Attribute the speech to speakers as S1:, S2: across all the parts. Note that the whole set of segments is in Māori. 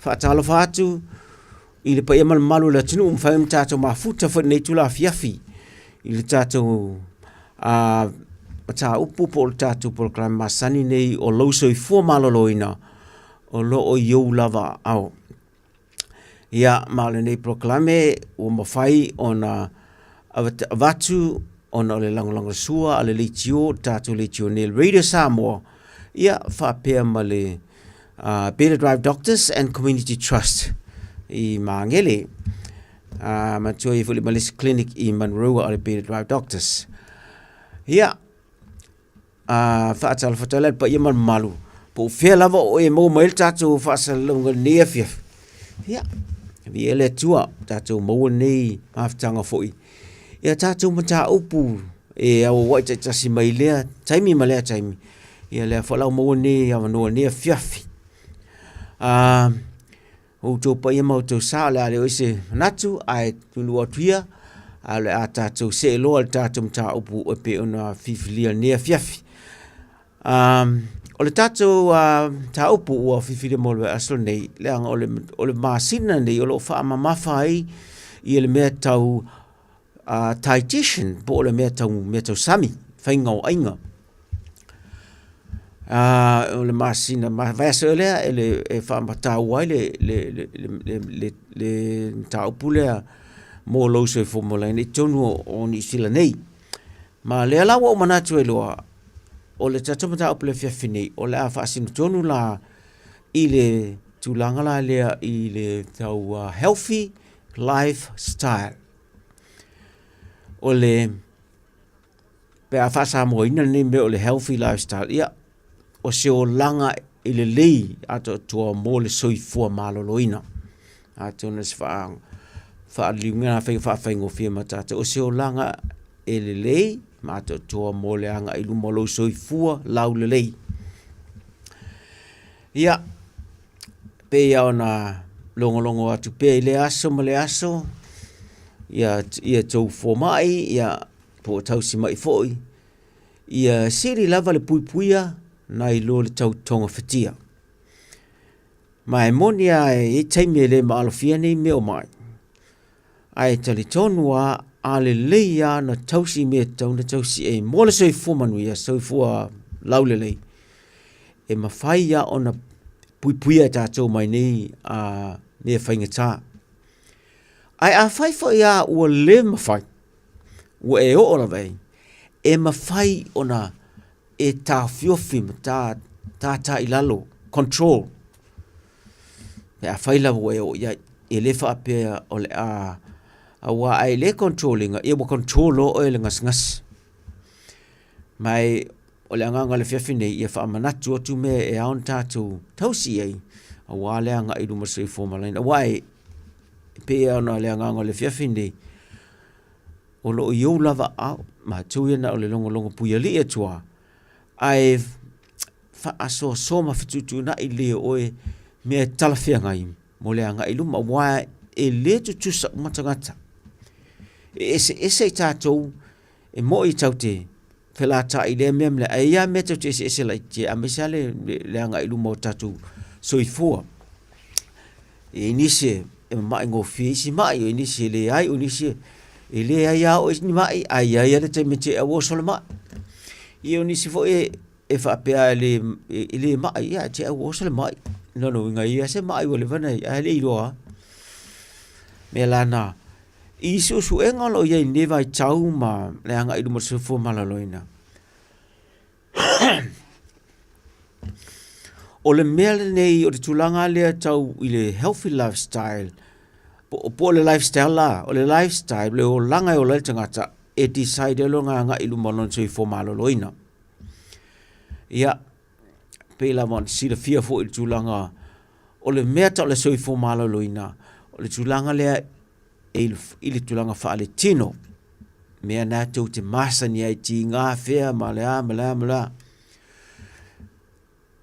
S1: whaatalo whaatu i le paia malu le tunu mwhai tātou mafuta wha nei tula fiafi i le tātou tā upu po le tātou program masani nei o lauso i fua maloloina o lo o iou lava au. Ia male nei proklame o mawhai o na avatu o na le langolanga sua a le leitio tātou leitio nei Radio Samoa. Ia whapea ma le Better Drive Doctors and Community Trust i Mangele. Matua i fuli Malisi Clinic i Monroe a le Better Drive Doctors. Ia whaatala whatala pa ia malu. Po whea lava o e mou mail tātou whaasalunga nea fiaf. Ia. Vi ele tua tātou maua nei maafutanga foi. Ia tātou mata upu e au waita tasi mai lea taimi ma lea taimi. Ia lea whalau maua nei au noa nea fiafi. O tō pa ia mau tō saa lea leo ise natu ai tunu atuia. A le a tātou se loa le tātou mata upu o pe ona fifilia nea fiafi. O le tātou tā upu ua whiwhire mo le aslo nei, leanga o le māsina nei, o lo wha mamafa ai i le mea tau dietitian, po o le mea tau sami, whainga o ainga. O le māsina, vasa lea, e wha matau ai le tā upu lea mō lauso i fomolai, nei tonu o ni sila nei. Ma lea lawa o manatu e loa, o le tatomata upu le fiafini, o le a whaasinu tonu la i le tūlanga la lea i le tau healthy lifestyle. O le pe a whaasa mo ina ni me o le healthy lifestyle. Ia, o se o langa i le lei ato tua mo le soifua maloloina. Ato na se whaaliunga na whaingo fia matata. O se o langa i le lei, ma to toa mo le anga i lumolo soifua lau le lei. Ia, pe ia ona longolongo atu pe i le aso ma le aso, ia tau fo mai, ia po tausi mai foi, ia siri lava le puipuia na i lo le tau tonga whatia. Mai monia e taimi le maalofia nei meo mai. Ai tali tonua a le leia na tausi mea tau na tausi e mola soifua manu ia soifua laulelei. E mawhai ia o na puipuia tātou mai nei a mea whaingatā. Ai a whaifo ia ua le mawhai. Ua e o la vei. E mawhai o na e tā fiofim, tā ilalo, control. E a whaila ua e o ia e le whaapea o le awa ai le controllinga, ia wa controlo o le ngas. Mai o le anganga le fiafine ia whaamanatu atu me e aon tātou tausi ei, awa le anga i ruma sui formalaina. Awa e pea ona le anganga le fiafine, o lo iou lava au, ma tuia na o le longo puia li atua, ai whaasoa soma whitutu na i le oe mea talawhia ngai, mo le anga i ruma, awa e le tutusa umatangata. Ese tātou e mo i tau te whelata i lea mea mea e ia mea tau te ese lai te amesa le anga i lumo tātou soifua. E inise e mai ngō whia isi mai o inise le ai o inise e le ai au isi mai ai le taime te awo sole mai. I o inise fo e whaapea le mai ia te awo sole mai. Nono inga ia se mai o le vana ai le iroa. Mea lana i su e ngalo ia i newa i tau ma le anga i lumo soifua malaloina. O le mea nei o le tulanga lea tau i le healthy lifestyle. Po le lifestyle la, o le lifestyle le o langa o le tangata e decide lo nga i lumo non soifua malaloina. Ia, pe la mon si le fia fo i tulanga o le mea tau le soifua malaloina. O le tulanga lea i le tulanga whaale tino. Mea nātou te masani ai ti ngā whea ma lea.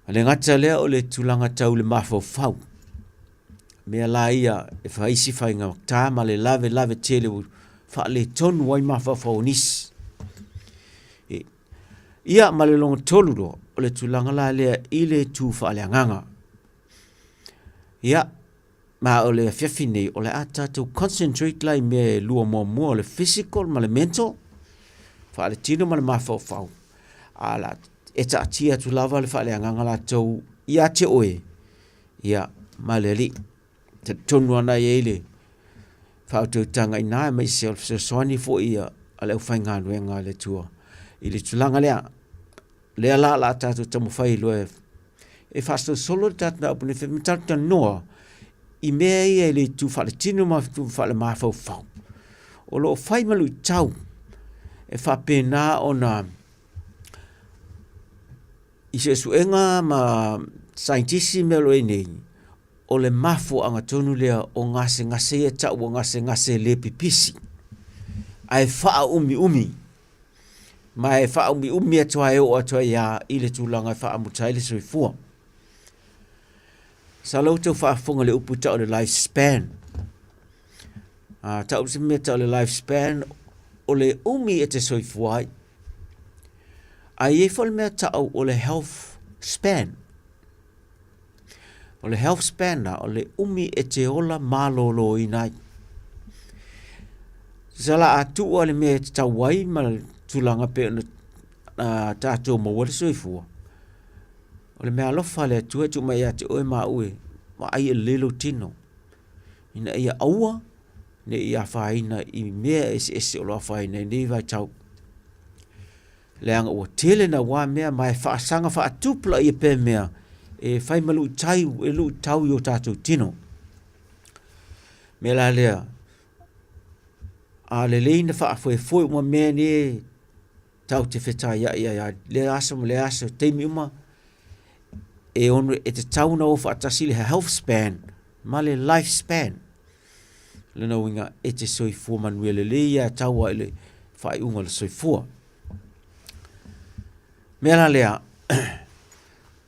S1: Le ngata lea o le tulanga tau le mawhau. Mea la ia e whaisi whainga tā ma le lave tele whaale tonu wai mawhau nis. Ia ma le longa tolu o le tulanga la lea i le tū whaale anganga. Ia ma o le fiafine o le ata to concentrate lai me lua mo le physical ma le mental fa le tino ma le mafau ala e tia tu lava le fa le nganga la tau ia te oe ia ma le li te tonu ana ele fa tu tanga ina mai self so soni fo ia ale fainga luenga le tua ile tulanga le la tatu tamu fai loe e fasto solo tatu na pune fe mitata noa i mea ia le tu fa le tino ma tu fa le mafau fau o lo fai malu tau e fa pena ona i se suenga ma scientisti me lo nei o le mafu anga tonu lea o ngase e tau o ngase le pipisi ai fa umi ma e fa umi atua e o atua ia i le tūlanga fa amutai le soifua sa lau tau fa afonga le upu tau le lifespan tau se me tau le lifespan o le umi e te soifua ai e fol mea tau o le health span o le health span na o le umi e te ola malolo inai sala atu o le mea tau wai ma tulanga pe tātou mawale soifua o le mea alofa le atua tu mai ate oe ma ue ma ai e lelo tino ina ia aua ne ia whaina i mea ese o loa whaina ne vai tau leanga ua tele na wā mea mai whaasanga whaatupla i pe mea e whai malu tai e lu tau i o tātou tino me la lea a le leina whaafoe uma mea ne tau te whetai ia le aso teimi uma e ono e te tauna o whaatasi le health span ma le life span le na winga e te soifua manue le leia taua ele whai unga le soifua mea la lea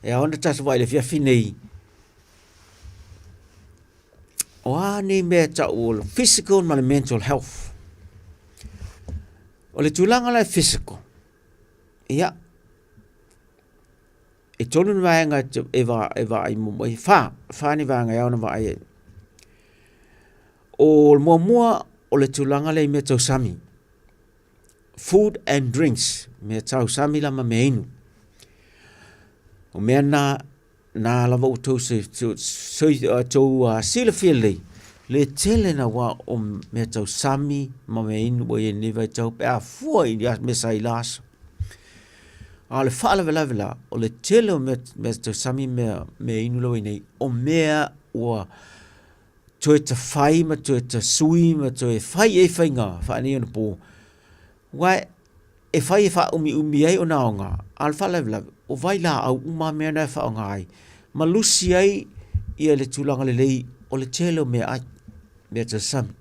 S1: e a onda tatu vai le fiafinei o a nei mea tau o physical ma le mental health o le tūlanga lai physical ia e tonu na vaenga eva ai mo mai fa ni vanga ia ona vai o mua o le tūlanga lai me tau sami food and drinks me tau sami la mameinu o mea na lava o tau se tau sila fielei le tele na wa o me tau sami mameinu o ye ni vai tau pe a fua i me sai laso a le whaala vela o le tele o me tau sami me inu lo nei o mea ua toe ta whai ma toe ta sui ma toe whai e whainga whaani ona po wai e whai e wha umi ai o naonga a le whaala vela o vai la au uma mea na whaonga ai ma lusi ai ia le tūlanga le lei o le tele o mea ai mea tau sami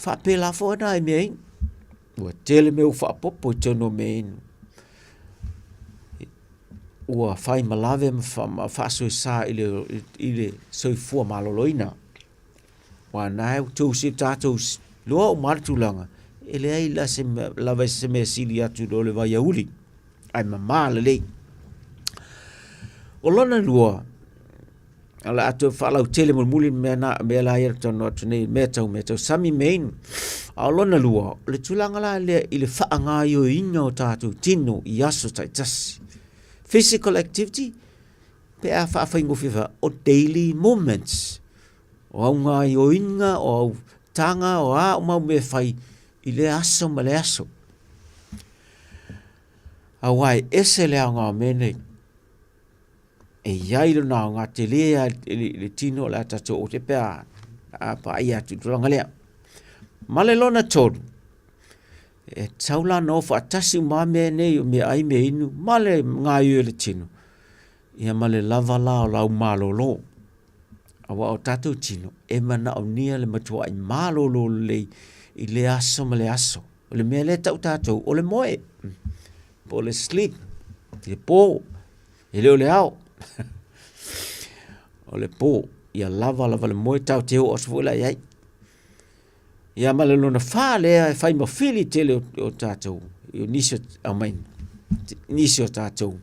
S1: wha pēla fo ana e mea in ua tele me u wha popo i tono mea inu ua whai malave ma whaasoi sā i le soifua maloloina. Wa nai tau si tātou loa o maratulanga. E le ai lawa se mea sili atu do le vai auli. Ai mamā le lei. O lona lua, ala atu whalau tele mulmuli mea la ira tono atu nei mea tau sami mein. A lona lua, le tulanga la le i le whaanga i o inga o tātou tino i aso tai tasi. Physical activity, pe a whaafai ngofiwa o daily moments. O au ngā i o inga, o au tanga, o a o mau me whai i le aso ma le aso. A wai, ese le au ngā mene, e iailo nā ngā te lea le tino la tato o te pēa, a pa ai atu turanga lea. Ma le lona tonu, e taula no fa tasi ma me nei me ai me inu male ngā io le tino ia male lava la o lau malolo awa o tatu tino e mana o nia le matua i malolo le i le aso ma le aso o le mea le tau tatou o le moe po le sleep i le pō i leo le au o le pō ia lava le moe tau te o asfuela iai ia male lona wha lea e whai mawhili tele o tātou, i o nisio amain, nisio tātou.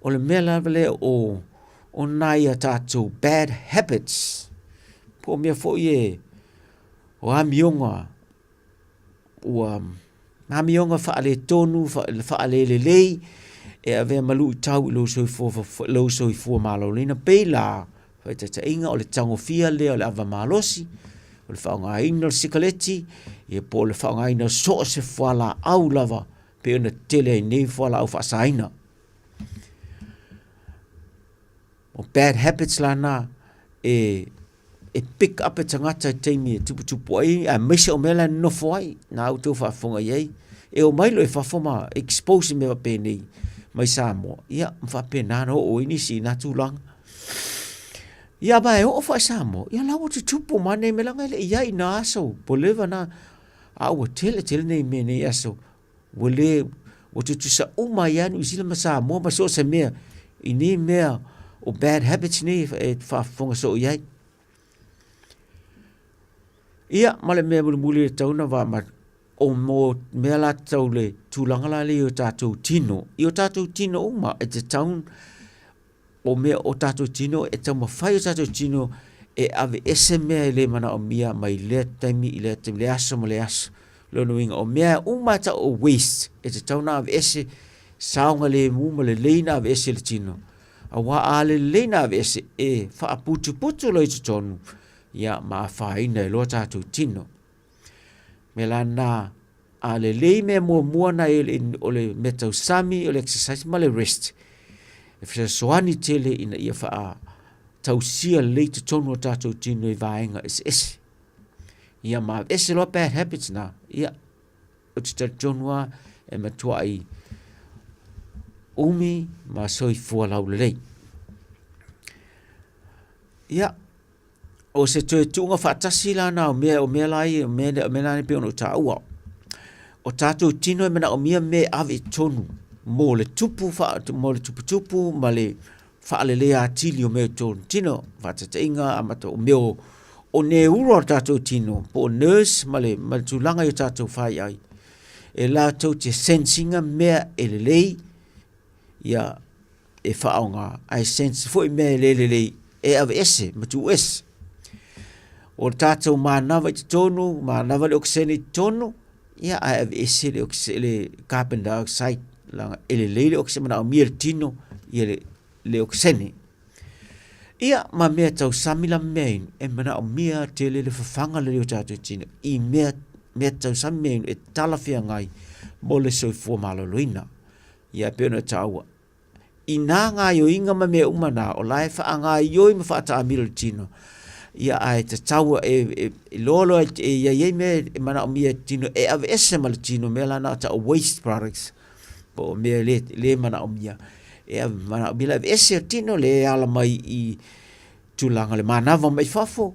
S1: O le mea lawa lea o nai a tātou bad habits, po me fo ye o amionga ua amionga fa ale tonu fa ale lei e ave malu tau lo so fo malo lina pela fa ta inga o le tango fia le o le ava malosi o le fa nga ino sikaleti e po le fa nga ino so se fala au lava pe ona tele nei fala au fa saina o bad habits lana e pick up e tangata teimi tupu ai a mese o mela no foi na auto fa fonga ye e o mai lo e fa foma expose me pe nei mai samo ia fa pena no o ini si na tulang ia ba o fa samo ia la o tupu mane mela ngale ia ina so poleva na a o tele nei me nei aso wole o tu sa o mai anu sila masa mo ma so se me ini me o bad habits nei e fa fonga so ia ia male me muli tauna va ma o mo me la taule tulanga la le o tatou tino i o tatou tino uma e te taun o me o tatou tino e tau mawhai o tatou tino e ave ese mea le mana o mia mai le taimi i le taimi le aso ma le aso lono inga o mea uma ta o waste e te tauna ave ese saunga le muma le leina ave ese le tino a wa ale leina ave ese e wha putu lo i te tonu ia ma whaina e loa tatou tino me la na a le lei me mua na o le metau sami o le exercise ma le rest e fisa soani tele ina ia wha tausia lei te tonu o tatou tino i vaenga ese ia ma ese loa bad habits na ia o te tonua e matua ai umi ma soi fua lau le lei ia o se toe tuunga whaatasi la na o mea lai o mea lai pe ono ta ua o tatou tino e mena o mea ave tonu mo le tupu ma le whaalele a tili o mea tonu tino whaatata inga amata o mea o ne uro tatou tino po o nurse ma le tulanga i tatou whai ai e la tau te sensinga mea e le lei ia e whaonga ai sense fo i mea le lei e ave ese matu ese o tatou manawa i te tonu, manawa le oksene i te tonu, ia a ave ese le carbon dioxide, langa ele le oksene mana o mia tino, ia le oksene. Ia ma mea tau samila mein, e mana o mia te le whawhanga le o tatou tino, i mea tau samila mein e talawhia ngai, mo le soi fua maloloina. Ia peona taua. I nā ngā yo inga ma mea umana, o lai wha ngā yo i ma wha amila le tino, ia ai te taua e lolo e ia me mana o mia tino e ave ese ma le tino me la na ta waste products po me le mana o mia e mana o mia ese tino le ala mai i tulanga le manava mai fafo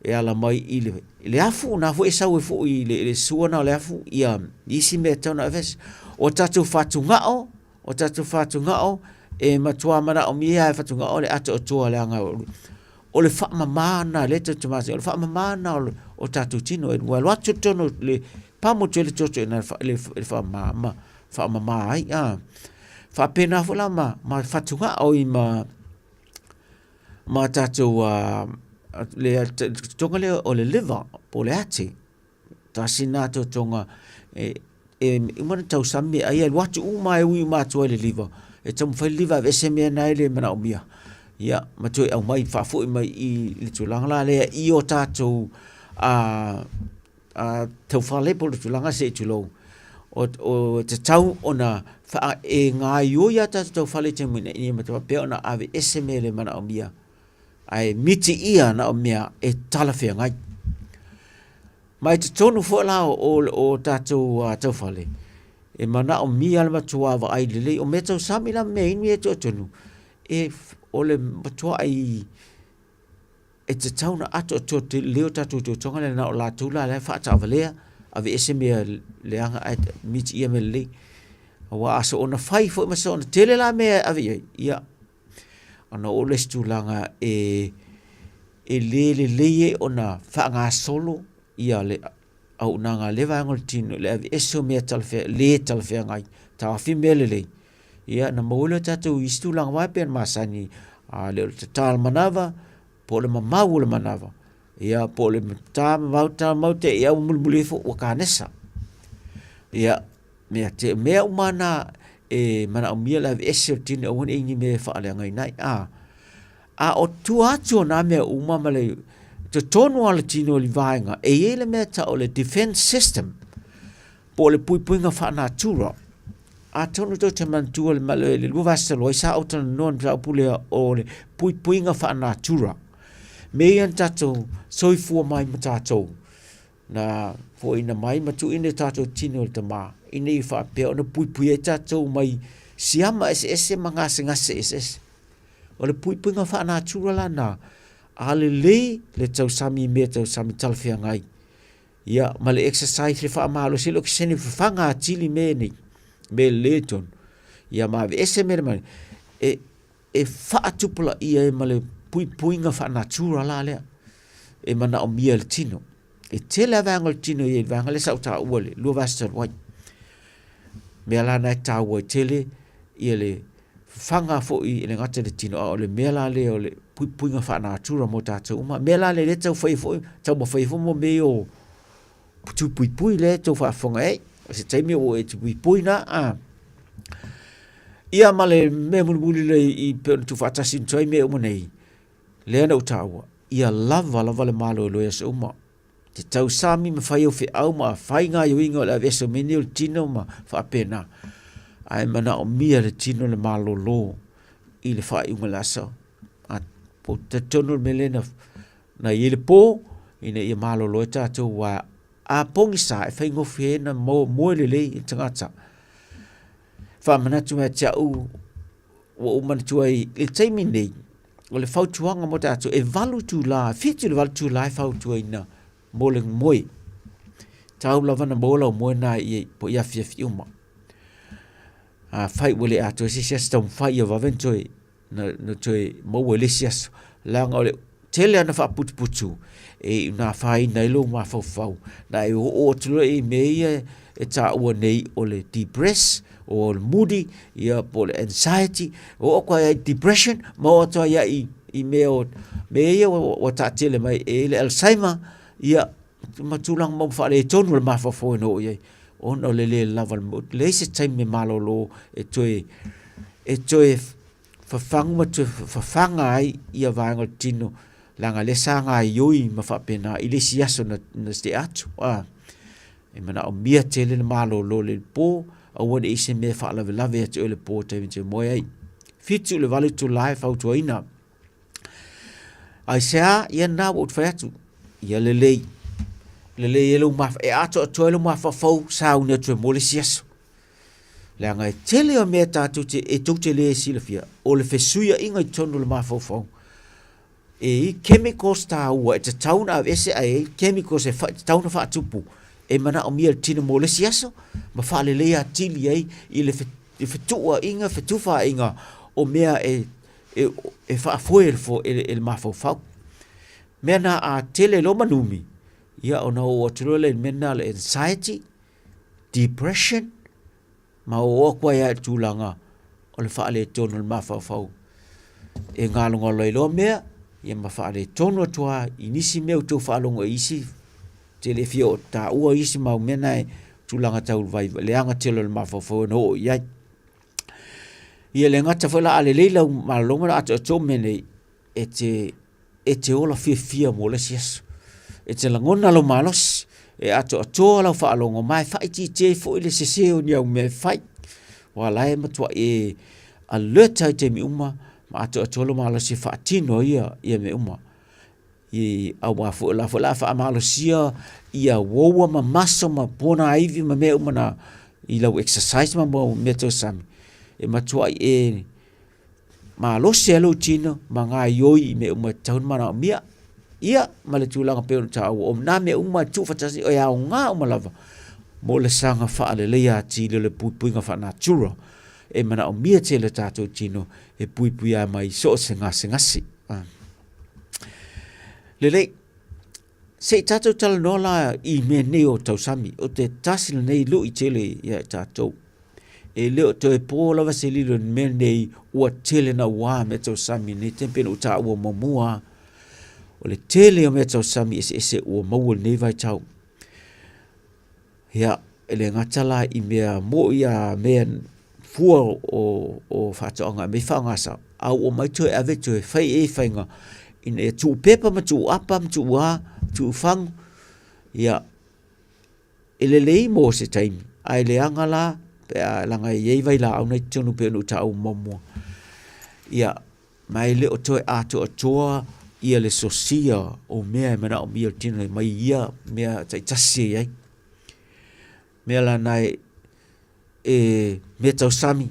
S1: e ala mai i le afu na fo e sau e fo i le suana le afu ia isi me tona ves o tatu fatungao e matua mana o mia e fatungao le ato o tua le anga o le wha mamana le te tomasi, o le wha mamana o tatou tino, e wai watu tono le pamo te le toto e na le wha mama ai, wha pena fula ma whatunga o i ma tatou le tonga le o le liver, po le ate, ta sina to tonga e umana tau sami, ai watu umai ui matua le liver, e tamu whai liver vese mea nai le mana o mia, ia matoi au mai fafu mai i le tulanga la le i o tatou tau fale po le tulanga se tulo o te tau ona fa e ngā yo ia tatou fale te mine i matua pe ona ave ese me le mana o mia ai miti ia na o mia e talawhia ngai mai te tonu fo la o tatou tau fale e mana o mia le matua wa ai lele o me tau samila me ini e tonu e ole matua ai e te tauna ato to te leo tatu to tonga le na o la tula le fa ta valea ave ese me le anga ai miti ia me le wa aso ona fai fo ma so ona tele la me ave ia ona ole stulanga e le ona fa nga solo ia le au nanga le va ngol tino le ave ese me talfe le talfe ngai ta fi me le ia na mole tatu istulanga wa pen masani le tal manava po le mamau le manava ia po le ta mau te ia mulmuli fo o kanesa ia me te me umana e mana o mia la ese tini o woni ingi me fa ale ngai nai a o tu atu na me uma male te tonu ala tino li vainga e ele me ta o le defense system po le puipuinga fa na tura a tonu to te man tu le male le luvasa lo isa o tonu non sa pule o le puipuinga fa na tura me an tato soifua mai matato na fo ina mai matu ina tato tino le tama ina i fa pe ona puipui e tato mai siama ese mangase ngase ese o le puipuinga fa na tura la na ale le tau sami me tau sami talfia ngai ia ma le exercise le fa malo se lo kisene fanga tili me ni me leton ia ma ese me mai e fa atupula ia ma le puipuinga fa natura la le e mana o mia le tino e tele vanga le tino e vanga le sauta uole lu vasta wai me la na ta wo tele ia le fanga fo i le ngata le tino o le me la le o le puipuinga fa natura mo tatu uma me la le tau fai fo tau mo fai fo mo me o tu puipui le tau fa fonga e se taimi o e tu puipui na ia male me mulmuli le i pe tu fa tasi toi me o nei le na utawa ia lava le malo lo ya uma te tau sami me fai o fe au ma fai nga yo ingo la veso menil tino ma fa pena ai mana o mia le tino le malo lo i le fai unga lasa a po te tono melena na i le po ina i malo lo ta to wa a pongi sa e fai ngo fe na mo le i tangata fa mana tu me tia u o man tu ai le taimi nei o le fautuanga mo tato e valu tu la fitu le valu tu la fautua ina mo le moi tau la vana mo la mo na i po ia fi uma a fai wole ato si system fai o vaventoi na toi mo wole sias la ngole tele ana fa putu e na fai na lo ma fau na e o tu e me e ta o nei o le depress o moody ia po le anxiety o ko depression mo to ia i meo me ia o ta tele mai e le alzheimer ia matulang mo fa le tonu le ma fo no ia on o le lava le se time me malo lo e toe fa fanga tu fa fanga ai ia vanga tino langa le sanga yoi ma fa pena ile siaso na ste atu e mana o mia tele le malo lo le po o wona ise me fa la lave atu le po te mo ai fitu le vale tu life out ina ai sea ia na o fa atu ia le lo ma e atu to le ma fa fo sa una tu mo le siaso langa tele o me tatu te e tu te le silfia o le fesuia inga tonu le ma fo e chemicals ta ua te tauna a ese ai chemicals e tauna fa tupu e mana o mia tino mo le siaso ma fa le lea tili ai i le fetua inga fetufa inga o mea e fa foel fo e ma fo mea na a tele lo manumi ia ona o tulo le mena le anxiety depression ma o kwa ya tulanga o le fa le tono le ma fo e ngalonga lo mea ia mawhaare tono toa inisi meu tau whaalonga isi te le fio ta ua isi mau mena e tūlanga tau vai leanga telo le mawhawhau no iai ia le ngata whala ale leila malonga na ata tō mene e te ola fia mo le siaso e te langona lo malos e ato atoa lau whaalonga mai whai te fo ile se seo ni au me whai walae matua e alerta te mi uma ma ato lo malo si fatino ia me uma i au ma fu la fa malo sia ia wowa ma maso ma pona aivi ma me uma na i lau exercise ma mo meto sam e matua e ma lo se lo tino ma nga yoi me uma taun mana mia ia ma le tulanga pe ta o na me uma tu fatasi o ya nga uma lava mo le sanga fa le ia ti le puinga fa natura e mana o mia te le tatou tino e pui a mai so se ngasi. Le se tatou tala nola i me neo tau sami o te tasila nei lu i tele ia tatou. E leo te po lava se lilo me nei ua tele na ua me tau sami nei tempe no ta ua momua o le tele o mea tau sami ese ua maua nei vai tau. Ia, ele ngatala i mea mo ia mea fua o whātoanga, me whaangasa, au o mai tue ave tue, whai whainga, ina e tu pepa ma tu apa, ma tu wā, tu whangu, ia, ele lei mo se taimi, ai le angala, pe a langa iei vai la au nei tunu pe nu ta au momua. Ia, mai le o toe ato atoa, ia le sosia o mea mana o mea tino, mai ia mea tai tasi iei. Mea la nai, mea tau sami,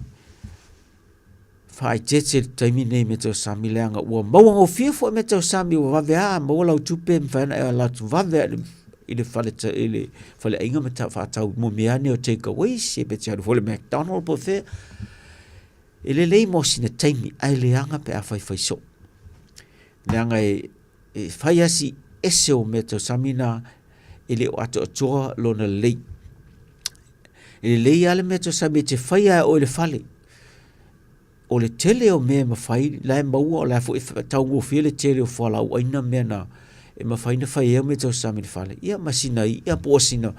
S1: whai tete taimi nei mea tau sami leanga, ua maua ngau whiafo mea tau sami, ua wawea, maua lau tupe, mwhaina e la tu wawea, ile fale ainga me whatau mo mea ne o take away se pe tia fole McDonald po fe ile lei mo sina taimi ai le anga pe a fai so le anga e fai asi ese o meto samina ile o ato toa lona lei ile lei ale meto sabi te fai a o le fale o le tele o me ma fai la maua o la fo tau mo fele tele o fala o ina me na e ma faina fai e me tau sami fale ia masina ia po sina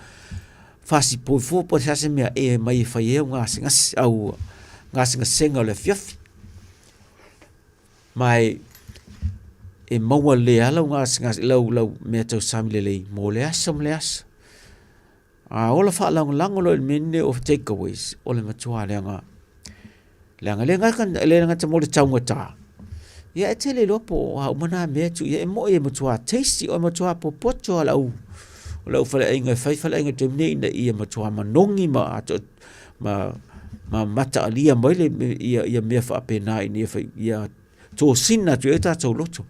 S1: fasi po fo po sa se me e mai fai e ngas au ngas senga le fiafi mai e maua le ala ngas lau me tau sami le mo le asam le as a ola fa lang lo menne of takeaways ola matua le nga kan le nga tamo le tau ngata ia e tele lopo ha mana me tu ia mo e matua tasty o matua popoto lau fale inga fai fale inga temne ina ia matua manongi ma mata alia mai le ia me fa pena ia fa ia to sina tu eta to loto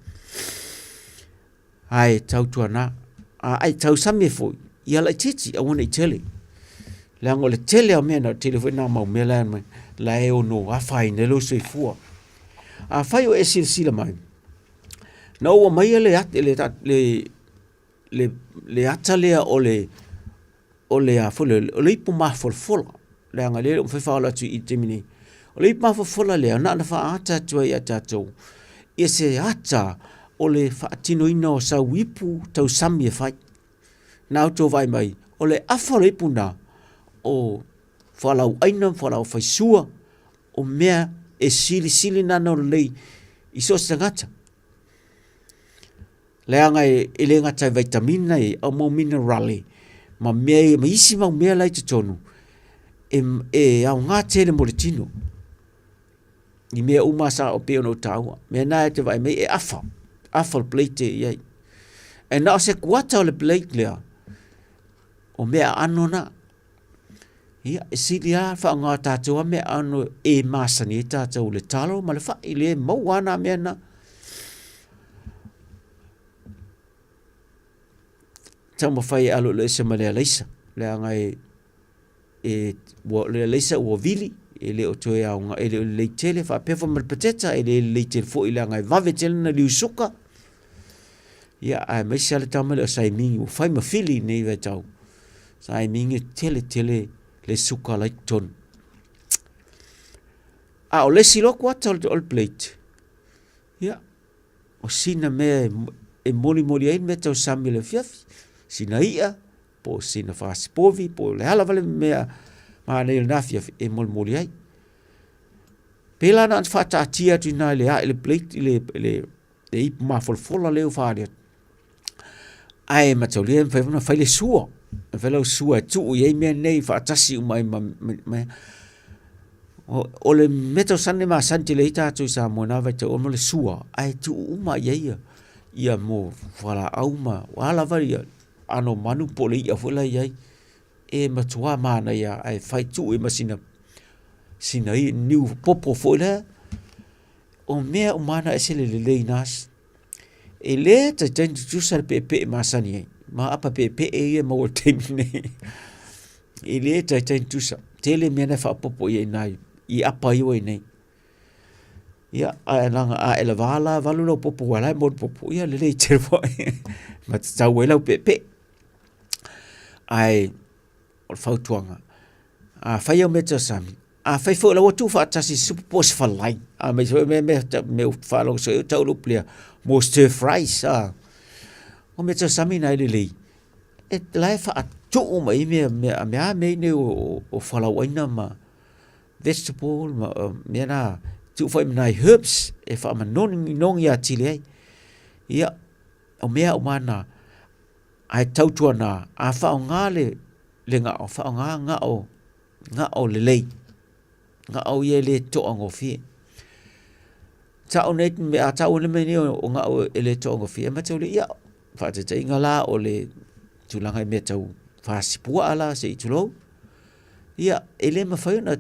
S1: ai tau tuana ai tau sami fo ia la titi a wona tele la ngole tele o mena telefone na mau mela mai la e ono a fai ne lo se fu a fai o esi sila mai na o mai le atale o le a fo le ipu ma fol le anga le o fai fa la tu i temini o le ipu ma fol le na fa ata tu ia tato ia se ata o le fa tino ina o sa wipu tau sami e fai na to vai mai o le afa le ipu na o falau aina falau fai sua o mea e sili na no lei iso sangata le anga e le ngata vitamina e o mo minerale ma mea ma isi ma mea lai te tonu e au ngate le moletino ni mea umasa o peo no taua mea na te vai mei e afa plate e e na se kuata o le plate lea o mea anona ia e silia fa nga tatou me ano e masani e tatou le talo ma le fa ile mau ana me na tamo fai alo le se male leisa le anga e wo le leisa wo vili ele o toe au nga ele le tele fa pe fo mal peteta ele le tele fo ile anga va vetele na liusuka ia ai me sale tamale sai mingi o fai ma fili nei ve tau sai mingi tele le suka lai ton. O le silo kua tau le plate. Ia. O sina me e moli ai me tau sami le fiafi. Sina ia, po sina fasi povi, po le hala vale mea maa nei na fiafi e moli ai. Pela na fata atia tu na le plate le ipu maa folfola leo whaare. Ai matau le fai le sua. Velo sua tu ye me nei fa tasi mai o le meto sanne ma santi le ita tu sa mona va te o le sua ai tu uma ye ia mo fala auma wala varia ano manu poli ia fola ye e matua mana ia ai fai tu e masina sina i new popo fola o me umana esele le nas e le te tu sa pepe masani ma apa pepe e mo temine ele tai tusa tele mena fa popo ye nai i apa yo nei ia a langa a elevala valu no popo wala mo popo ia le telefo ma tsa wela pepe ai o fautuanga a fai o meta sami a fai fo la tu fa tasi super post fa lai a me fa lo so tau lu plia mo stir fries o me tau sami nai le e lai fa tu mai me ne o falawaina ma vegetable ma me na tu fa nai herbs e fa ma non ya chile ia o mea o mana ai tautua na a fa o ngale le nga o fa nga o le nga o ye le to ngo fi ta o net me a ta o le me ni o nga o le to ngo fi ma tau le ia fa te nga la o le tu langa me tau fa sipua ala se tu lo ia ele ma fa na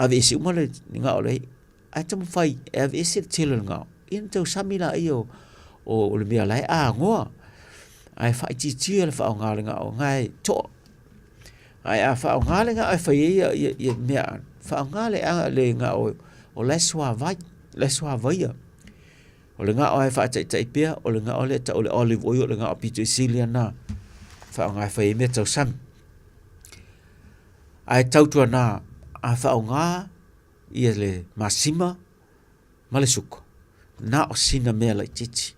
S1: ave si uma le nga o le ai tam fai ave si tilo nga in tau samila io o le mea lai a ngoa ai fa ti ti le fa nga le nga o ngai to ai a fa nga le nga ai fa ye mea fa nga le a le nga o le swa vai o le nga o ai fa tai pia o le nga o le ta o le olive oil le nga o pito silian na fa nga fa ye me tau sam ai tau tu na a fa nga ia le masima male suko na o sina mea lai titi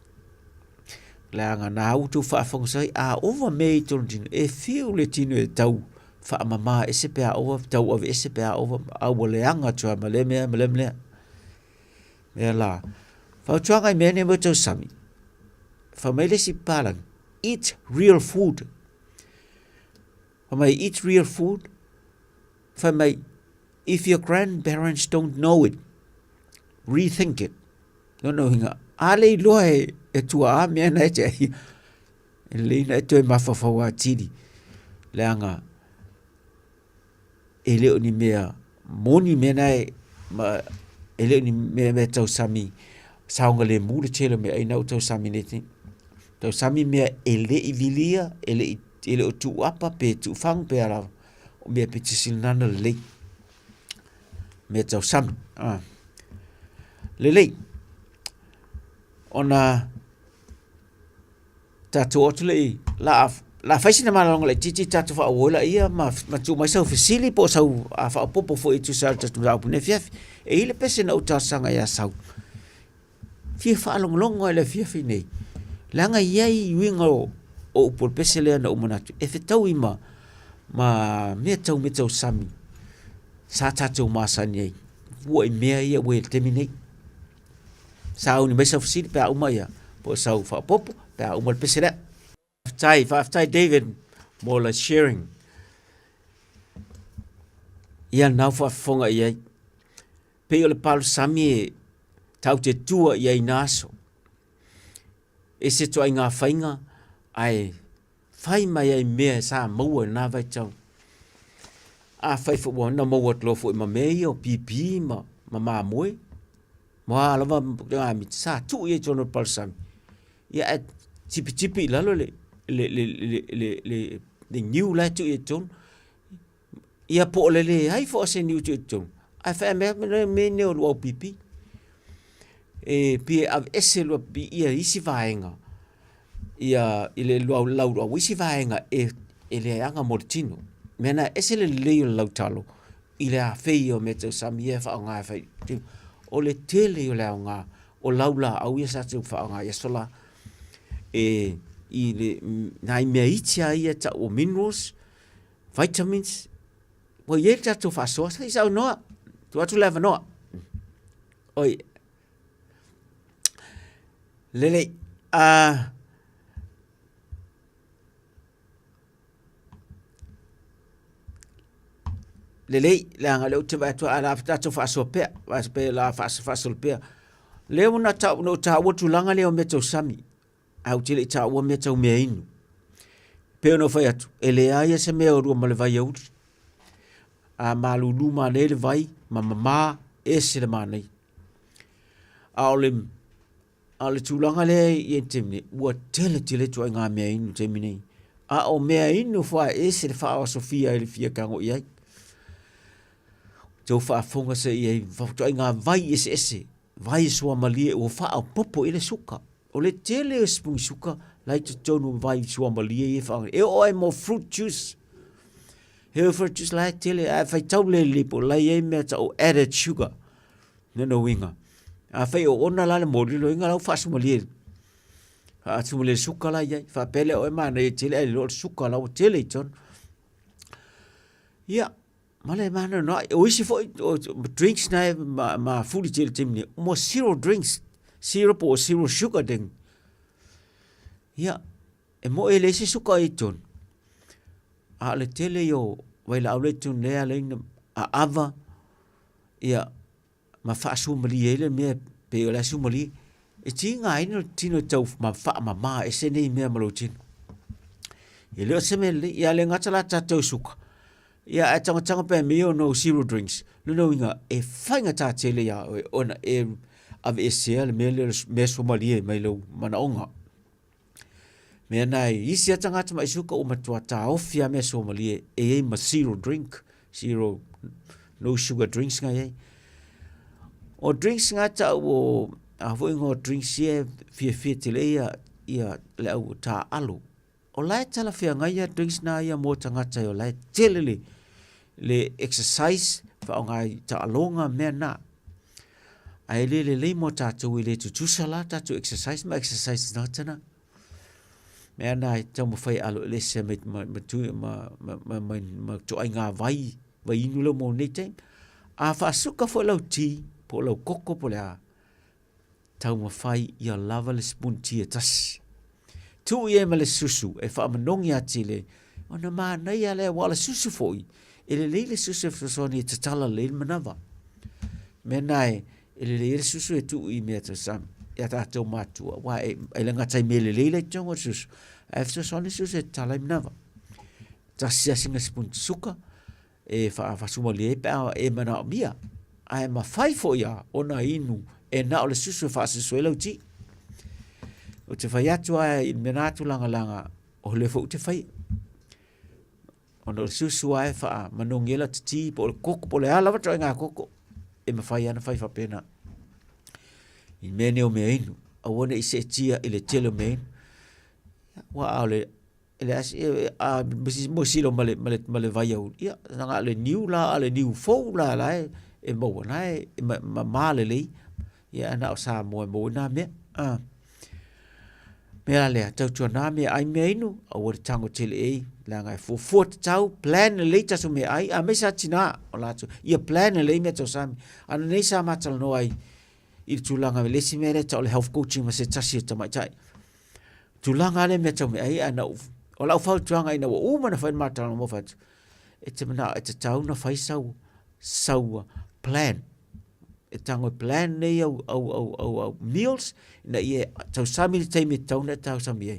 S1: la nga na utu fa fong sai a over me ton din e feel le tino e tau fa mama e se pe over tau of e se pe over a wole anga tua male me la fa tua ngai me ne mo tau sami fa me le si palang eat real food fa me eat real food fa me if your grandparents don't know it rethink it no hinga ale loe e tua me na te le na te ma fa wa tidi langa ele ni mea moni me na ma ele ni me tau sami saunga le mu le chelo me ai na tau sami ne tau sami me ele ivilia ele o tu apa pe tu fang pe ara o me pe tisilana le me tau sami le ona tatu otule la faisina malonga le titi tatu fa ola ia ma tu mai sau fasili po sau a fa popo fo itu sa tatu la pune fiaf e ile pese na uta sanga ya sau fi fa longo le fiaf nei langa yai wingo o por pese le na umanatu e fetau ima ma me tau sami sa tatu ma sani wo e me ia wo terminate sau ni mai sau fasili pa umaya po sau fa popo pa umal pese le After David mola sharing ia nau fa fonga ia pe ole pal sami tau te tua ia inaso e se to inga fainga ai fai mai ai me sa mo na vai chau a fai fo na mo wat lo fo ma me o pipi ma moi ma la va mi sa tu ia jono pal sami ia tipi la lo le new la tu eton ia po le ai fo se new tu eton ai fa me ne o pipi e pi av eselo pi ia isi vaenga ia ile lo lau isi vaenga e le anga mortino mena esele le lau talo ile a feio meto samie fa nga fa o le tele o la nga o laula au ia sa tu fa nga ia sola e ile nai meitia ia ta o minerals vitamins o ye ta to fa so sai sa no tu leva no oi lele lele la nga lo te va to ala ta to fa so pe la fa so pe le una ta no ta o tu langa le o meto sami au tele ta o me tau me inu pe no fai atu ele ai se me o ma le vai au a malulu ma le vai mama ese le manai ale tulanga le yentemni o tele tu nga me inu temini a o me inu fa ese le fa o sofia le fia kango ia jo fa fonga se ia to nga vai ese vai so malie o fa o popo ile suka o le tele spoon suka lai te tonu vai suambalia e fa e o ai mo fruit juice he fruit juice lai tele a fai tau le lipo lai e me ta o added sugar no winga a fai o ona la mo lo inga lau fa sumalia tu le suka la ye fa pele o ma ne chile lo suka la o chile chon ya male mana no o isi fo drinks na ma food chile chimni mo zero drinks zero po zero sugar ding ya e mo ele si suka e chon a le tele yo wai la le chon le ale a ava ya ma fa su mali ele me pe la su mali e ti ngai no tino tau ma fa ma e se nei me malotin e le se me ya le ngatala ta tau suka ya a tanga pe me no zero drinks no inga e fainga ta tele ya ona e ave ese le me so mali me lo mana onga me nai isi tanga ta mai suka o matua ta ofia me so mali e ma zero drink zero no sugar drinks ngai o drinks ngata o a voi ngo drinks ye fie tele ia le au ta alu o lai tala fia ngai ya drinks na ia mo tanga ta o lai tele le exercise fa ngai ta alonga me na ai le mo ta tu le tu sala ta tu exercise na tana me na ta mo fai alu le se me tu ma tu ai nga vai nu lo mo ne te a fa suka fo lo ti po lo koko po la tau mawhai ia lava le spoon tia tas. Tu ie ma le susu, e wha amanongi ati le, o na maa nei a le wala susu foi, e le le susu e whasoni e tatala le manawa. Me nai, e le susu e tu i mea tasam, e tātou mātua, wa e le ngatai me le tonga susu, e whasoni susu e tala i manawa. Tasia singa spoon suka, e whasuma le e pēa e mana o mia, a e ma whai fo ia, o na inu, e na o le susu e whaasisu e lau ti. O te whai atu ae i menatu langa o le fo te whai. O na o le susu ae wha manongi ela te ti po le koko po le ala wata ngā koko. E ma whai ana whai whapena. I mene o mea inu. A wane i se tia i le tele o mea inu. Wa au le ele asi a mo silo male vai au. Ia, nga le niu la, le niu fou la la e mo na e ma le lei. Ia ana o sa mo na me me ale tau tu na me ai me inu o tango tele e la ngai fo tau plan le ta so me ai a me sa tina o la tu ia plan le me to sam ana nei sa ma tal no ai I tu langa le si me le ta le health coaching ma se tasi ta mai tai tu langa le me to me ai ana o la fa tu langa ina o ma na fa ma tal mo fa e te mana e te tau na fa sau plan e tango plan nei au meals na ie tau sami te me tau na tau sami e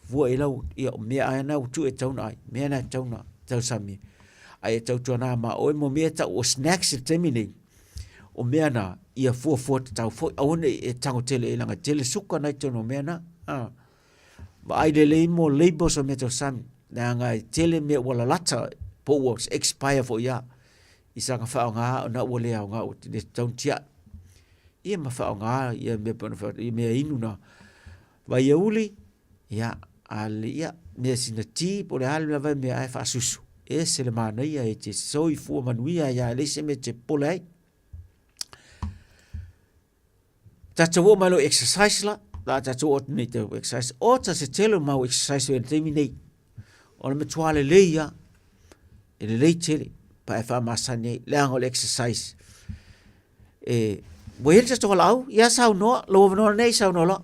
S1: vua e lau ia me ai na tu e tau na ai me na tau na tau sami ai tau tu na ma o mo me tau o snacks te me nei o me na ia fo tau fo o ne e tango tele e langa tele suka na tau no me na ma ai le mo labels o me tau sami na nga tele me wala lata po was expire for ya isa nga fa nga na wole nga o te tau tia ia ma fa nga ia me pon fa me inu na va uli ya ali ya me sina ti por al va me ai fa susu e se le mana ia e te soi fu manuia ya le se me te polai ta tau malo exercise la ta tau ne te exercise o ta se telo mau exercise e te minei o me tuale le ya e le tele pa fa masane le angol exercise e well just all out ya sao no lo no nei sao no lo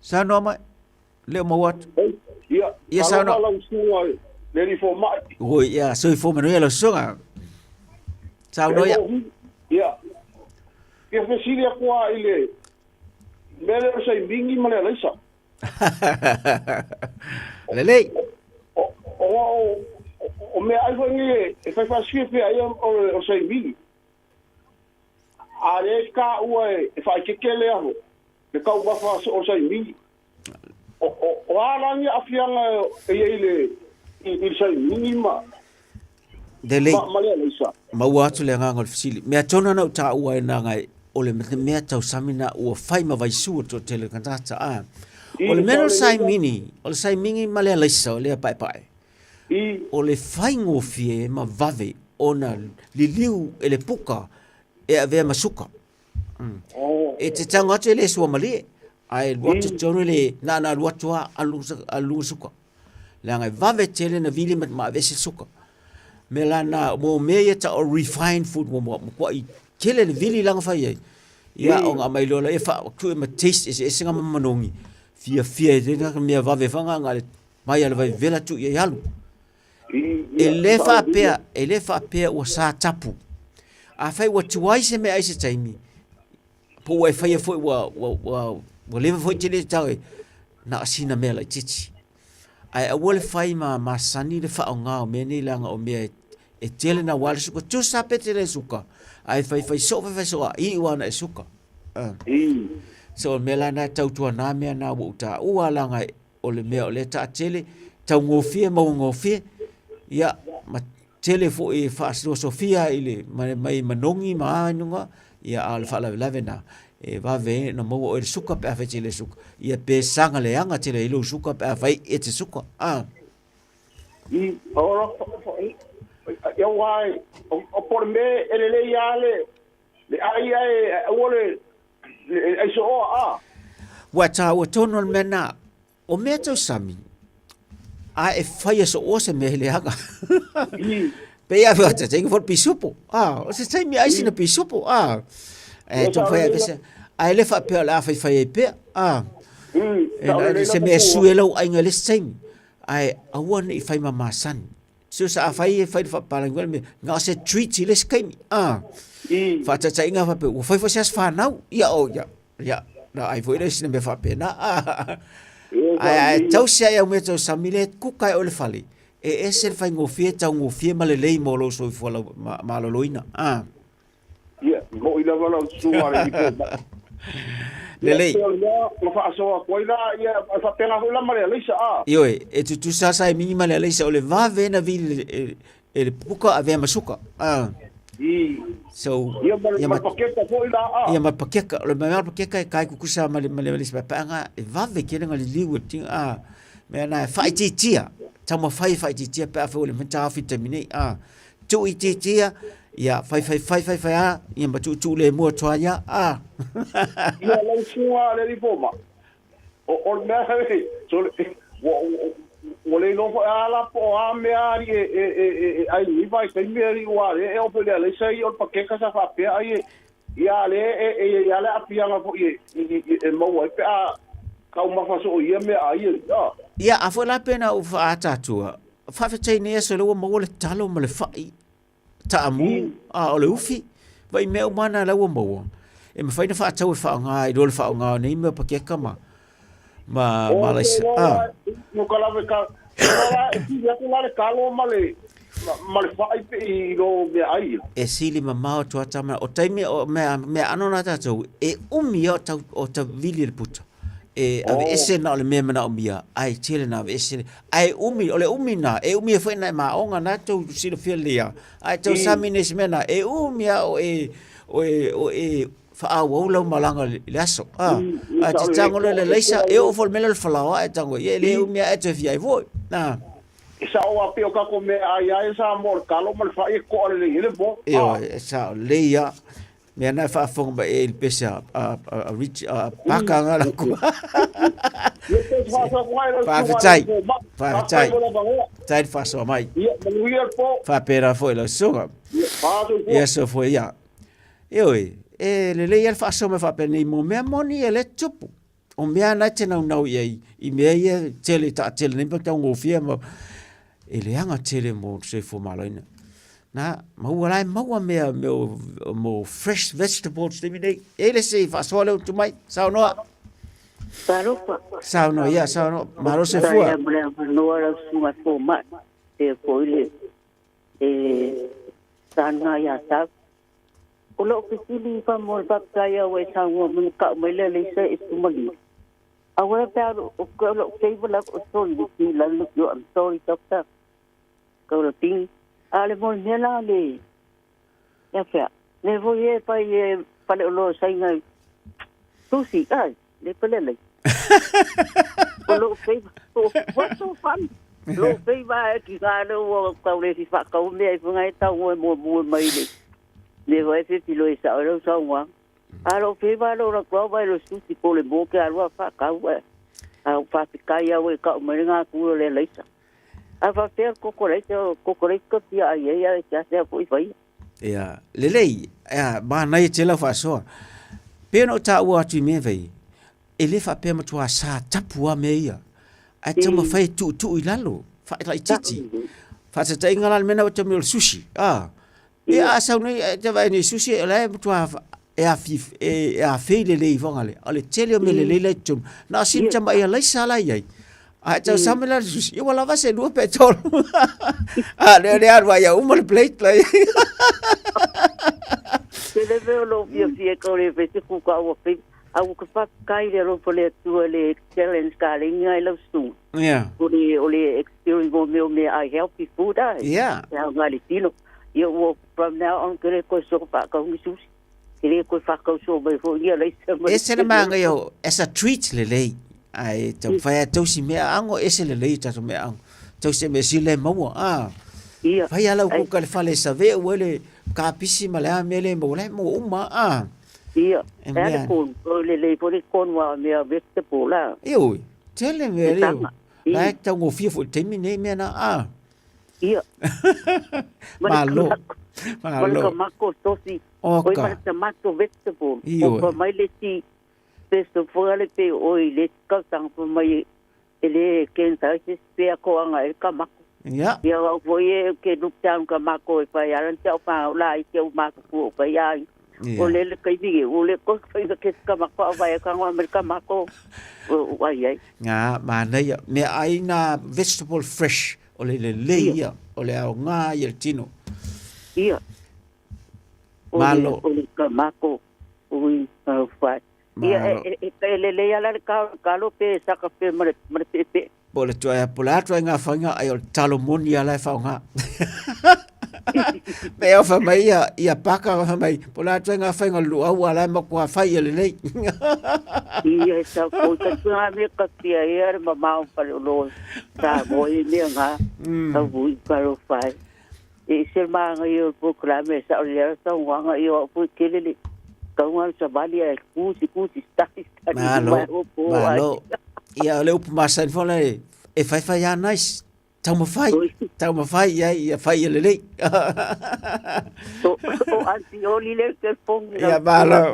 S1: sao no mai le mo wat ya sao no
S2: le fo mai
S1: oi ya so fo me no ya lo so sao no ya
S2: ke fe siria kwa ile mele sai bingi male laisa
S1: lele
S2: o me ai foi ni e fai fa sfipe ai o sai bingi ale ka ue e fai ke kele avo e ka ua fa o sai bingi o ala ni afianga e ile il sai bingi ma
S1: dele
S2: male laisa
S1: ma wa tu le ngangol fisili me atona na ta ua na ngai o le mea tau samina ua fai ma vai sua to tele kantata o le meno sai mini o le sai mingi ma le alaisa o le pai o le faingo fie ma vave ona liliu e le puka e ave masuka e te tanga atu le sua mali ai watu tonu le na watu alu suka le ngai vave tele na vili ma vese suka me lana mo me ta o refined food mo ko i tele le vili langa fai ia o nga mai lola e fa ku ma taste e singa manongi fia de na me vave fanga ngale mai ala vai vela tu ia yalu ele fa pea o sa tapu a fai wa tuai se me aise taimi po wa fai foi wa leva foi tele tau na asina me la chichi ai a wole fai ma sani le fa nga o me ni langa o me e tele na wale suka tu sa pete le suka ai fai so i wana e suka so me la na tau tua na me na uta ua langa o le me o le ta tele tau ngofie mo ngofie ia ma tele fo e fa filosofia ile mai manongi ma nunga ia al fa la lavena e va ve no mo o suka pe fa tele suka ia pe sanga le anga tele ilo suka pe fa e te suka
S2: ora eu vai o por me ele le yale le ai ole ai so
S1: wa ta o tono mena o meto sami a e fai so o se me le anga pe ia va te tengo for pisupo o se sai mi ai sina pisupo e to fai vese ai le fa pe la fai pe e se me suelo ai ngale sai ai a one if I mama san so sa fai fa palanguel me nga se treat le skai fa ta tai nga fa pe o fai fa fa nau ia o ya na ai foi le sina me fa pe na ai tau sia ia me tau samile ku kai o le fali e ese fai ngofie tau ngofie ma le lei mo lo so fo ma lo loina
S2: ia mo ila wala suare
S1: le lei
S2: ma fa so ko ila ia fa pena ho la mare le sa
S1: io e tu sa sai minima le sa o le va vena vi e puka ave masuka so
S2: ia ma pakeka fo ila
S1: ia ma pakeka le ma pakeka kai ku kusa ma le sa panga e va ve ke nga le liu ting me na fai titia tama fai titia pa fo le menta vitamine tu i titia ia fai ia ma tu le mo toia
S2: ia le sua le ripoma o me so o le no ala po a me ari ai ni vai sai me ri wa e o pele le sai o pakeka sa fa pe ai ia le ia le apia ma fo e mo e pe ka uma fa so ia me ai
S1: ia a fo la pena o fa tatua fa fa tei ne so lo mo le talo mo le fai ta amu o le ufi vai me o mana la o mo e me fai na fa tau fa nga i do le fa nga nei me pakeka ma le
S2: no kala ve ka e ti ya ko la kalo male fai pe i lo me ai
S1: e sili mama o to tama o taimi o me anona tatu e umi o ta vili le puta e ave ese na le me mana o mia ai tele na ave ese ai umi o le umi na e umi foi na ma onga na to silo filia ai to samines mena e umi o fa au lo malanga laso a te tango le leisa e o fol mele falawa e tango ye le umi e te fia vo na
S2: sa o apio ka ko me ai sa mor kalo mal fa e ko le bo
S1: sa leia me na fa fong ba e pesa a rich paka nga la ku fa tai fa so mai fa pera foi lo so eso foi ya e le le fa so me fa pe ni mo me moni ele tupu o me ana te nau ye i me ye tele ta tele ni pa ngo fia mo ele anga tele mo se fo malaina na mau me fresh vegetables te mine ele se fa so le tu mai sa no maro se fo
S3: no era suma toma e poile sana ya ta o lo que sili fa mo pa kaya we sa mo mun ka me le se istumali awe pa o ko lo ke bla o so ni la lu yo am sorry doctor ko lo ting ale mo nela le ya fa le voye pa ye pa lo sai ngai tu si ai le pele le o lo ke what so fun lo pe ba ki ga lo ka le si fa ka me fu ngai ta mo mai le vai se ti lo sa lo sa wa alo pe ba lo ra ko ba lo su ti ko le bo ke alo fa ka wa a fa ti ka ya we ka me nga ku le le sa a fa te ko ko ti a ye ya ja se ko i vai
S1: ya le ba na ye tela fa so pe no ta wa tu me ve ele fa pe mo tua sa tapua me ya a te mo fa tu i lalo fa i titi fa se te ngala me na o te me sushi e a sa no te vai ni sushi ele mo tua e a fe le vongale ale tele me le tum na sin chama ia le sala ia a te samela sushi e wala va se no petrol le arwa ya uma plate play
S3: se le veo lo fie ko le vete ku ka o pe au ka fa kai le ro le tu le challenge ka le ngai lo su ole experience go me I help people da ya ngali tino yo from now on kere ko so pa ka ngi kere ko fa ka so be fo ia le
S1: ese na manga yo as a treat le ai to fa to si me ango ese le ta me ango to se me si le mo
S3: ia
S1: fa ya la ku ka le fa le sa ve ole ka pisi ma le me le mo uma
S3: ia e kon le po le kon wa me vete po la
S1: io tele me le la ta ngo fi fo te mi ne me na
S3: ia
S1: malo
S3: ka mako tosi oi ma ta mako vete po ko mai le ti pesto fo le pe oi le ka tang po mai ele ken ta se pe ko anga e ka mako
S1: ia
S3: o foi ke du tang ka mako e pa ya ran tau pa la i ke mako po pa ya o le kai vi o le ko fai ke ka mako vai ka wa mer ka mako wa ai
S1: nga ma nei me ai na vegetable fresh o le ia o le au nga i tino
S3: ia
S1: malo
S3: o le ka mako ui fa ia le ya la ka lo pe sa ka pe mer pe
S1: Pole tua nga whainga ai o talo moni ala e whaunga. Me au whamai ia paka o whamai. Pola tua nga whainga luau ala e makua whai ele nei.
S3: Ia sa ko ta tua me ka pia ia ma mau palo lo. Ta mo i me nga. Ta vui palo whai. E se ma nga i o pukla me sa o lea sa wanga i o pu kelele. Ka unga sa bali e kusi staki.
S1: Malo. Ia le upu masa ni fona e fai a nice tau ma fai ia fai ele lei
S3: o anti oli le ke pong
S1: ia malo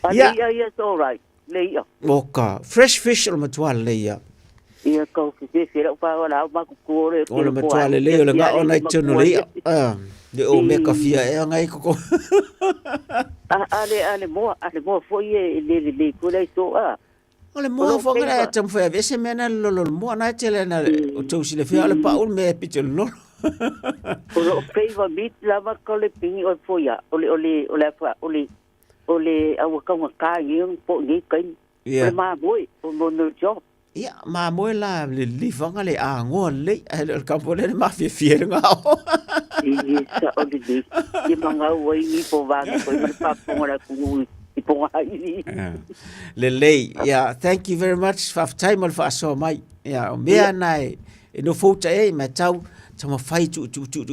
S3: ia it's all right le ia
S1: oka fresh fish o matua le ia
S3: ka ke se ra pa la ma ku le
S1: o le matua le le o le nga ona tunu le le o me ka fia e ngai ko
S3: ale mo foi le ko le so
S1: ole mo fo ngara tam fo ave se mena lo mo na tele na o to si le fia le pa un me pitel no
S3: o favor bit la va ko le ping o foia ole au ka ngi po ngi kai ma boy mo no job
S1: ia ma mo la le livanga le a ngo le el campo le ma fia nga
S3: sa o le ki manga o ni po va ko pa po la ku
S1: Lelei, yeah, thank you very much for time for so mai. Yeah, mea nai no fouta ma tau tama fai tu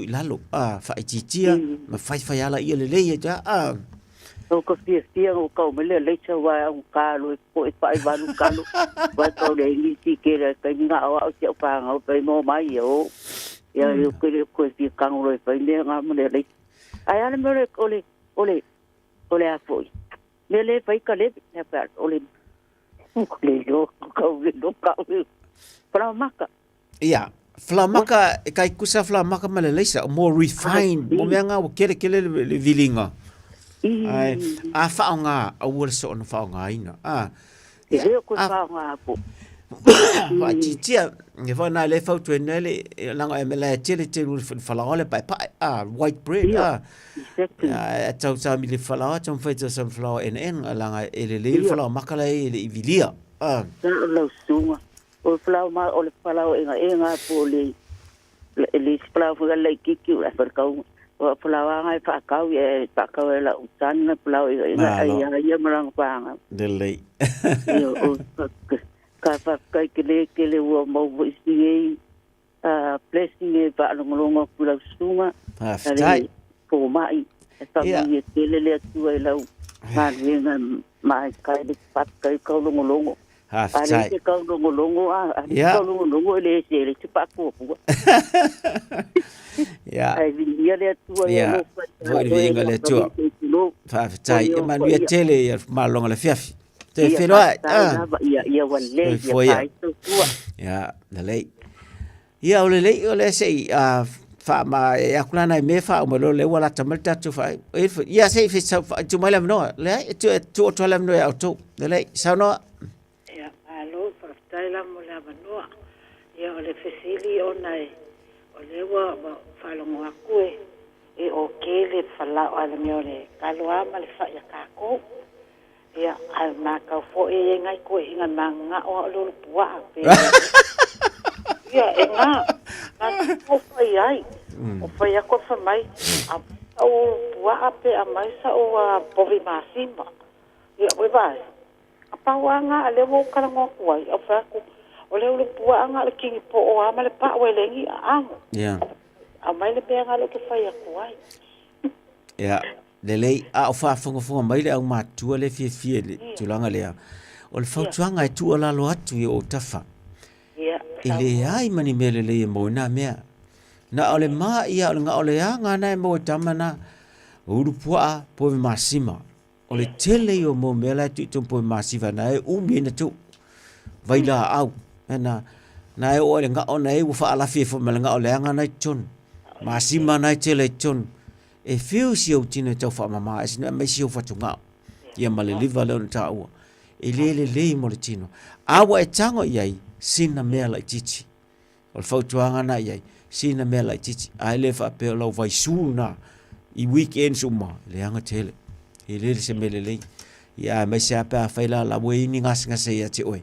S1: lalo. Fai titia, ma fai ala ia lelei ja.
S3: O ko fia o ka me le cha wa un kalo ko e pai va un kalo. Va to le ni ti ke le ka nga o se pa nga pe mo mai yo. Ya yo ko fi kang ro pe le nga mo le. Ai ana me ole a foi. Le fai ka le na pa ole lo ka flamaka
S1: flamaka kai kusa flamaka maleleisa more refined mo menga o kele le vilinga ai a faunga a wor so no faunga ina
S3: e ko faunga po
S1: wa titia e va na le fautu nele langa e mele tele falale pa white bread tau sa mi le fala tau fa tau sa fala en langa ele fala makala ele vilia
S3: lo sunga o fala ma o le fala enga po le fala fo le kiki la per kau o fala nga fa kau e pa kau la utan fala enga ia marang pa
S1: de le
S3: ka fa kai kele wa mo isi blessing e va longo kula sunga
S1: Haftai.
S3: ko mai ta mi kele le tu e lau ma venga mai kai de pat kai ko longo
S1: Haftai.
S3: ale ko longo
S1: Yeah.
S3: ko longo le se le pa ko
S1: Ya.
S3: ai vi le tu
S1: Yeah. Voi vinga le tu. Haftai. E man via tele ya malonga le fiafi. Te whenua.
S3: Ia wale,
S1: Foi,
S3: ia pai tua.
S1: Ya, na lei. Ia o le lei o le sei fa ma e akulana e me fa o lo le wala tamalta tu fa. Ia sei fi sa tu mai lam no. Le tu lam no ya tu. Le lei sa no.
S4: Ia alo fa taila mo la no. Ia o le fesili ona e o le wa fa lo mo akue e o kele fa la ala me ole kaloa ma le fa ya ka ko. Ia al ma ka fo e ngai ko e ngai manga o lo pua pe. Ia e nga o fa ai o fa ya ko fa mai a o pua pe a mai sa o povi masima. Ia we vai a paua nga le mo kala ngo kuai a fa ko o le pua nga le kingi po o ama le pa we lengi a
S1: Ya.
S4: a mai le pe nga lo ke fa ya kuai.
S1: Ya. Le lei a o fa fonga mai le au matua le fie le tulanga le. O le fautuanga e tu ala lo atu e o tafa.
S4: Ia
S1: Ile ai mani mele le mo na mea. Na ole ma ia ole nga ole anga na mo tamana. Uru pua po masima. Ole tele yo mo mela tu tu po masiva na e umi na tu. Vai la au. Na e ole nga ona e ufa ala fie fo mela nga ole anga na chon. Masima na tele chon. E fiu si o tino tau fa mama e sina mai si o fa tunga. Ia male liva le ta ua. E le mo le tino. Awa e tango iai sina mea lai titi. O le fautuanga na iai sina mea lai titi. Ai le fa pe lau vai suna i weekend suma le anga tele. E le se mele le. Ia mai se apa faila la we ni ngase ia te oi.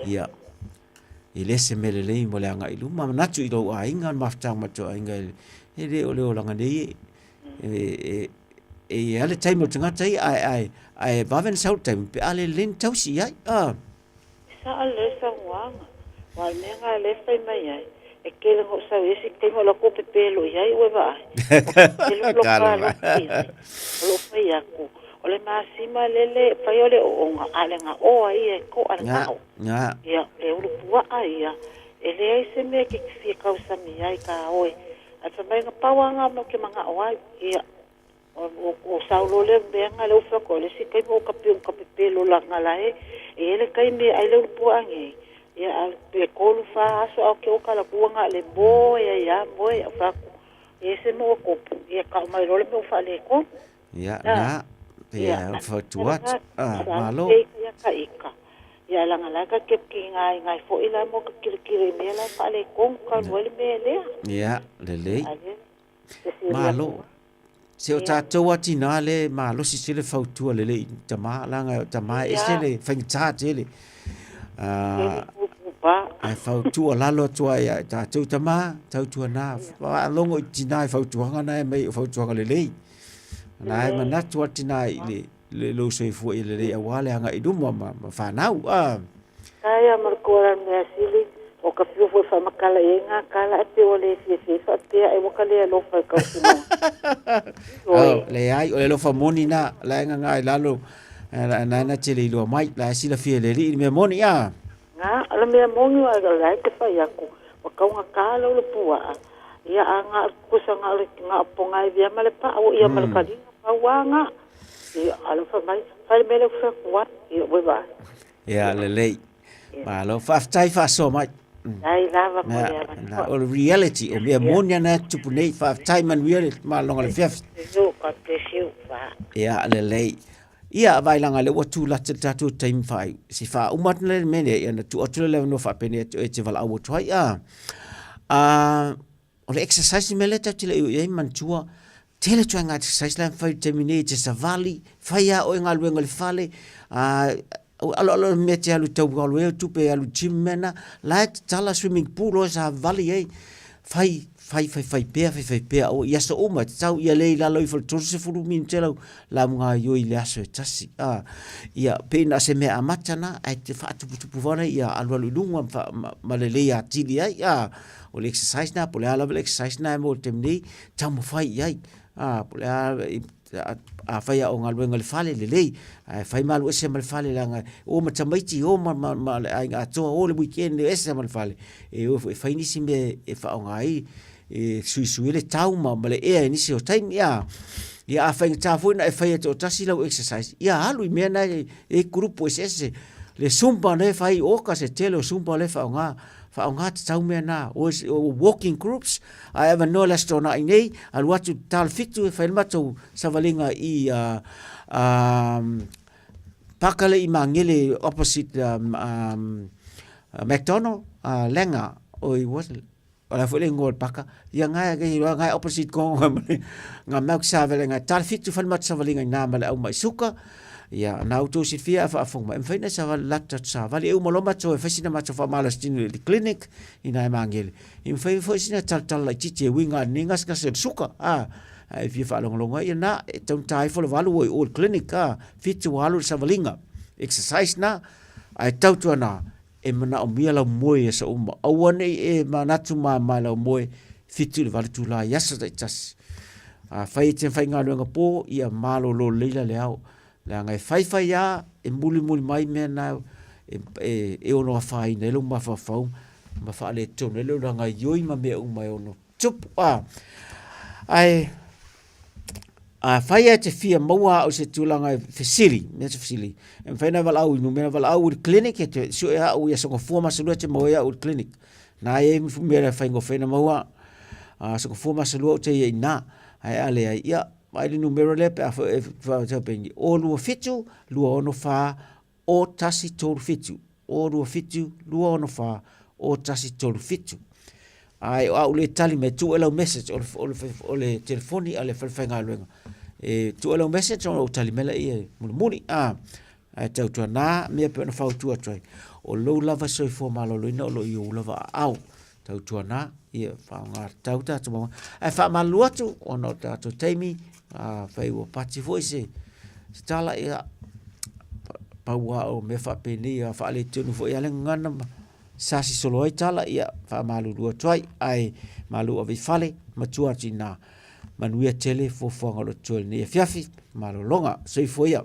S1: Ia. E le se mele le mo le anga ilu ma natu i lo ainga maftang mato ainga. E le o le o langa nei e ale time o tanga tai ai vaven sau time pe ale len tau si ai
S4: sa le sa wanga wa me nga le fai mai ai e kele ngo sa esi ke ngo lo ko pe pelo ai we ba lo fai aku ole ma sima lele fai ole o nga ale nga o ai e ko ale nga
S1: nga
S4: ya le u bua ai ya ele ai se me ke fi ka sa mi ai ka oi a fa mai nga pawanga mo ke manga o ai ya o saulo le benga le fa ko le si kai mo ka pelo la nga la e ele kai me ai le puangi ya pe ko lu fa so ke o kala puanga le boya boya fa ese mo ko ya ka mai role mo fa le ko
S1: ya na ya fa tuat malo
S4: ya ka ika ya la nga ka ke kinga ngai fo ila mo ka kiri me la fa le ko ka le me le
S1: ya le malo se o tātou ati nā le malo si se le fautua le le tama langa tama e se le whaingita te le ai fautua lalo tua ia tātou tama tautua nā longo i tina i fautuanga nā e mei o fautuanga le le nā e manatu ati nā i le lo se fua i le le awale anga i duma ma whanau
S4: kaya markora mea sili o ka fiu foi fa makala e nga kala te o le fi fa te e mo kale lo fa ka sino
S1: le ai o le lo fa moni na la nga nga lalo na te le lo mai la si la fi le ri me moni a
S4: nga ala me moni wa la te fa ya ko o ka nga kala lo pua ia anga ku sa nga ponga i via male pa o ia male kali pa wanga ia ala fa mai fa me le fa kwa ia we ba
S1: ia le ma lo fa tai fa so mai
S4: ai lava ko
S1: na o reality o me monia na tupu nei fa time and reality ma longa le fiaf
S4: yo ka te siu fa
S1: ia le ia vai langa le watu la tatu time fai si fa umat le mene ia na tu atu le no fa pene e te vala o twai o le exercise me le tatu le ia mantua tele tuanga exercise la fai termine te savali fai o ngalu ngale fale alo me te alu tau galo e tupe alu gym mena la tala swimming pool o sa vali e fai fai pea o ia so uma tau ia lei la loi fo tose fulu min telo la mga yo i le aso tasi ia pe na se me amata na ai te fa tu vana ia alu lunga ma le le ia tili ai o le exercise na po le ala le exercise na mo temni tamu fai ai po le a fai o ngal fale le fai malu ese mal fale langa o ma tamaiti o ma ai ato o le weekend ese mal fale e o fai ni simbe e fa ngai e sui le tau ma le e ni se o time ia a fai ta fu na e fai to tasi lo exercise ia alu i mena e grupo ese le sumpa ne fai o ka se tele o sumpa le fa nga tau mena o walking groups I have no less to na nei al watu tal fitu fai mato savalinga i pakale i mangele opposite McDonald lenga o i was ala fole ngol paka ia ngai opposite ko nga mak savalinga tal fitu fai mato savalinga na mala au mai suka ia na auto sit fia fa fong ma faina sa latta sa vale eu moloma to e fasina ma to fa malas tin di clinic ina mangel in fai fo sina tal la chiche winga ningas ka se suka e fi fa longa ina tom tai fo valu o clinic fit to walu sa valinga exercise na ai tau tu na e mana o mia la moe sa uma awane e manatu ma la moe fit to valu tu la yasa tas fai te fai nga longa po ia malo lo leila leao la ngai fai ya e muli mai me na e ono fai ne lo ma fa ma fa le to ne lo ngai yoi ma me mai ono chup ai fai ya te fia maua o se tulanga fasili me se fasili en fai na vala au no me vala au clinic e so ya o ya so ko forma se lo te maua ya o clinic na e me fai ngo fai na maua so ko forma se lo te na ai ale ya ai le numero le pa fa pengi o lu fitu lu ono fa o tasi tolu fitu o lu fitu lu ono fa o tasi tolu fitu ai o le tali me tu elo message o le telefoni ale fa luenga e tu elo message o tali mela e muni ai tau tu na me pe no fa tu atoi o lo lava so fo malo lo no lo yo lava au tau tu na ia fa nga tau ta tu ai fa malu atu ono ta tu taimi fai o pati foi se tala ia paua o me fa peni fa le tunu foi ale ngana sasi solo ai tala ia fa malu dua twai ai malu o vi fale matua tina manuia tele fo fo ngalo tole ni fiafi malu longa sei foi ia